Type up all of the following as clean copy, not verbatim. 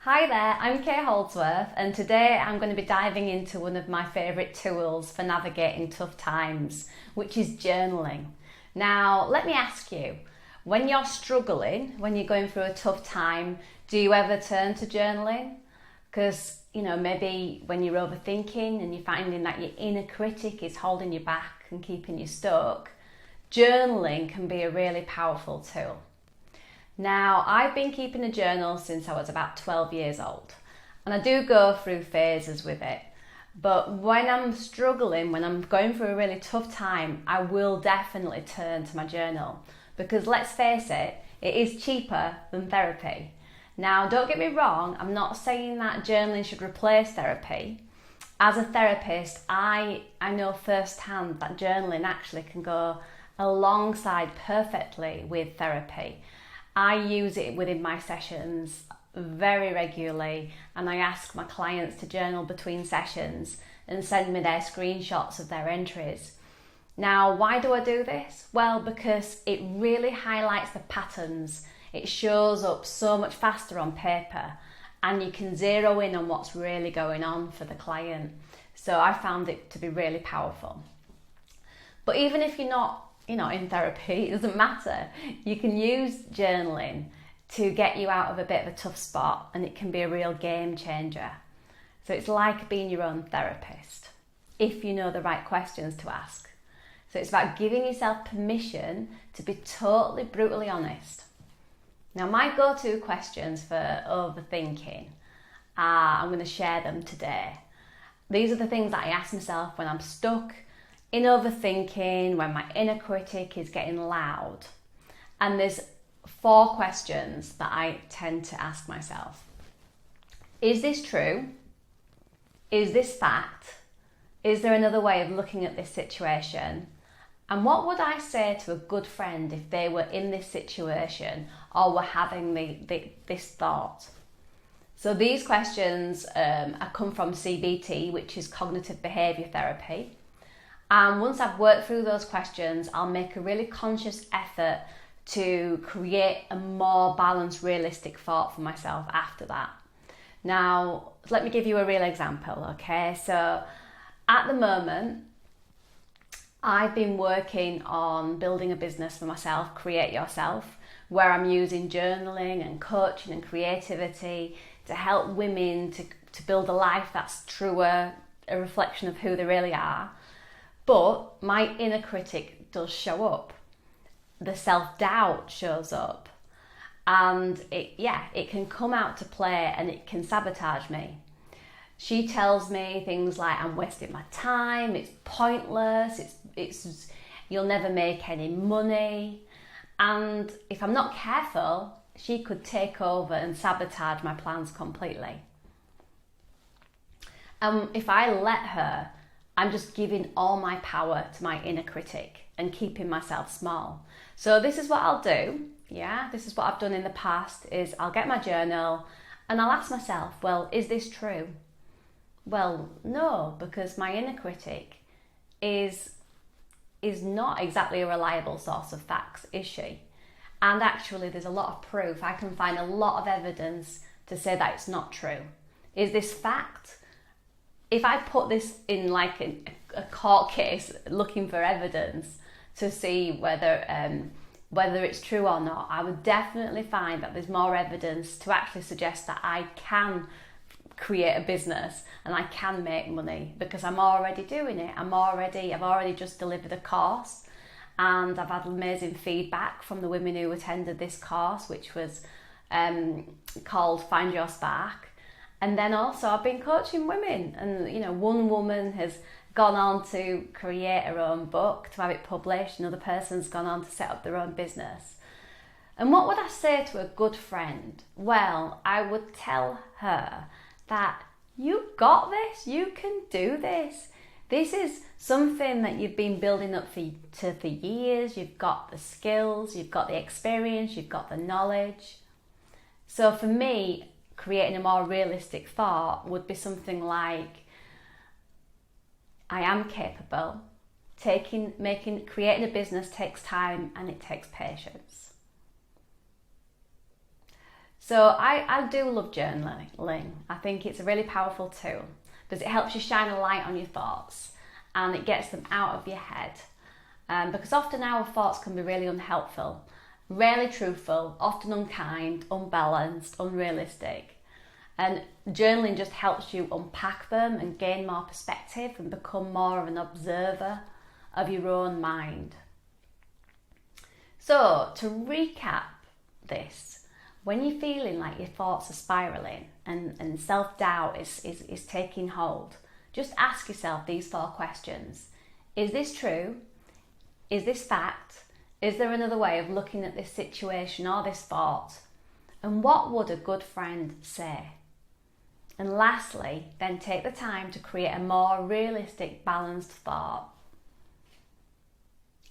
Hi there, I'm Kay Holdsworth, and today I'm going to be diving into one of my favourite tools for navigating tough times, which is journaling. Now, let me ask you, when you're struggling, when you're going through a tough time, do you ever turn to journaling? Because, maybe when you're overthinking and you're finding that your inner critic is holding you back and keeping you stuck, journaling can be a really powerful tool. Now, I've been keeping a journal since I was about 12 years old, and I do go through phases with it. But when I'm struggling, when I'm going through a really tough time, I will definitely turn to my journal because let's face it, it is cheaper than therapy. Now, don't get me wrong, I'm not saying that journaling should replace therapy. As a therapist, I know firsthand that journaling actually can go alongside perfectly with therapy. I use it within my sessions very regularly, and I ask my clients to journal between sessions and send me their screenshots of their entries. Now, why do I do this? Well, because it really highlights the patterns. It shows up so much faster on paper, and you can zero in on what's really going on for the client. So I found it to be really powerful. But even if you're not in therapy, it doesn't matter. You can use journaling to get you out of a bit of a tough spot, and it can be a real game changer. So it's like being your own therapist, if you know the right questions to ask. So it's about giving yourself permission to be totally brutally honest. Now, my go-to questions for overthinking I'm going to share them today. These are the things that I ask myself when I'm stuck in overthinking, when my inner critic is getting loud. And there's 4 questions that I tend to ask myself. Is this true? Is this fact? Is there another way of looking at this situation? And what would I say to a good friend if they were in this situation or were having this thought? So these questions come from CBT, which is cognitive behaviour therapy. And once I've worked through those questions, I'll make a really conscious effort to create a more balanced, realistic thought for myself after that. Now, let me give you a real example, okay? So at the moment, I've been working on building a business for myself, Create Yourself, where I'm using journaling and coaching and creativity to help women to build a life that's truer, a reflection of who they really are. But my inner critic does show up. The self-doubt shows up. And it can come out to play and it can sabotage me. She tells me things like I'm wasting my time, it's pointless, it's you'll never make any money. And if I'm not careful, she could take over and sabotage my plans completely. If I let her, I'm just giving all my power to my inner critic and keeping myself small. So this is what I'll do. This is what I've done in the past is I'll get my journal and I'll ask myself, well, is this true? Well, no, because my inner critic is not exactly a reliable source of facts, is she? And actually there's a lot of proof. I can find a lot of evidence to say that it's not true. Is this fact? If I put this in like a court case looking for evidence to see whether it's true or not, I would definitely find that there's more evidence to actually suggest that I can create a business and I can make money because I'm already doing it. I've already just delivered a course and I've had amazing feedback from the women who attended this course, which was called Find Your Spark. And then also I've been coaching women and, one woman has gone on to create her own book, to have it published. Another person's gone on to set up their own business. And what would I say to a good friend? Well, I would tell her that you've got this, you can do this. This is something that you've been building up for years. You've got the skills, you've got the experience, you've got the knowledge. So for me, creating a more realistic thought would be something like, I am capable. Creating a business takes time and it takes patience. So I do love journaling. I think it's a really powerful tool because it helps you shine a light on your thoughts and it gets them out of your head. Because often our thoughts can be really unhelpful, rarely truthful, often unkind, unbalanced, unrealistic. And journaling just helps you unpack them and gain more perspective and become more of an observer of your own mind. So to recap this, when you're feeling like your thoughts are spiralling and self-doubt is taking hold, just ask yourself these 4 questions. Is this true? Is this fact? Is there another way of looking at this situation or this thought? And what would a good friend say? And lastly, then take the time to create a more realistic, balanced thought.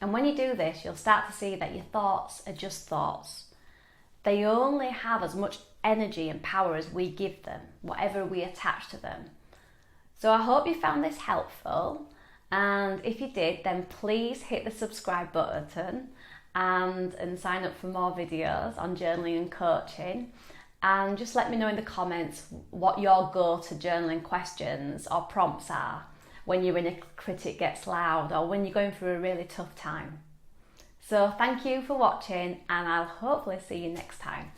And when you do this, you'll start to see that your thoughts are just thoughts. They only have as much energy and power as we give them, whatever we attach to them. So I hope you found this helpful. And if you did, then please hit the subscribe button and sign up for more videos on journaling and coaching. And just let me know in the comments what your go-to journaling questions or prompts are when your inner critic gets loud or when you're going through a really tough time. So thank you for watching and I'll hopefully see you next time.